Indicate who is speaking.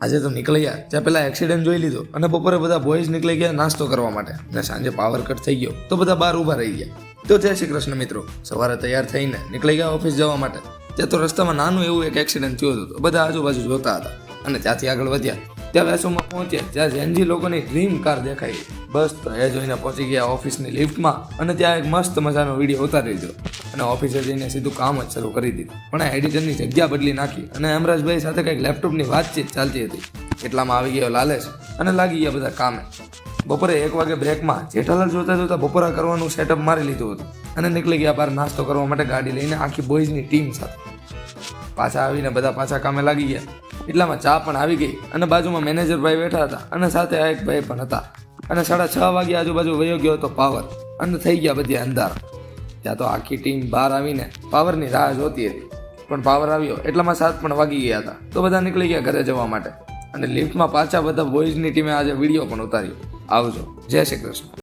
Speaker 1: આજે તો નીકળી ગયા ત્યાં પેલા એક્સિડન્ટ જોઈ લીધો અને બપોરે બધા બોયઝ નીકળી ગયા નાસ્તો કરવા માટે અને સાંજે પાવર કટ થઈ ગયો તો બધા બહાર ઊભા રહી ગયા. તો જય શ્રી કૃષ્ણ મિત્રો, સવારે તૈયાર થઈને નીકળી ગયા ઓફિસ જવા માટે. ત્યાં તો રસ્તામાં નાનું એવું એક એક્સિડન્ટ થયું હતું. બધા આજુબાજુ જોતા હતા અને ત્યાંથી આગળ વધ્યા. ત્યાં વેસુમાં પહોંચ્યા જ્યાં ઝેનજી લોકોની ડ્રીમ કાર દેખાઈ. બસ તો એ જોઈને પહોંચી ગયા ઓફિસની લિફ્ટમાં અને ત્યાં એક મસ્ત મજાનો વિડીયો ઉતારી દીધો અને ઓફિસે જઈને સીધું કામ જ શરૂ કરી દીધું. પણ આ એડિટરની જગ્યા બદલી નાખી અને અમરાજભાઈ સાથે કંઈક લેપટોપની વાતચીત ચાલતી હતી. એટલામાં આવી ગયો લાલેશ અને લાગી ગયા બધા કામે. બપોરે 1 વાગે બ્રેકમાં જેઠાલાલ જોતા જોતા બપોરા કરવાનું સેટઅપ મારી લીધું હતું અને નીકળી ગયા બહાર નાસ્તો કરવા માટે ગાડી લઈને આખી બોયઝની ટીમ સાથે. પાછા આવીને બધા પાછા કામે લાગી ગયા. એટલામાં ચા પણ આવી ગઈ અને બાજુમાં મેનેજર ભાઈ બેઠા હતા અને સાથે આ એક ભાઈ પણ હતા. અને 6:30 વાગે આજુબાજુ વયો ગયો હતો પાવર અને થઈ ગયા બધી અંધારા. ત્યાં તો આખી ટીમ બહાર આવીને પાવરની રાહ જોતી હતી. પણ પાવર આવ્યો એટલામાં 7 પણ વાગી ગયા હતા. તો બધા નીકળી ગયા ઘરે જવા માટે અને લિફ્ટમાં પાછા બધા બોયઝની ટીમે આજે વિડીયો પણ ઉતાર્યો. આવજો. જય શ્રી કૃષ્ણ.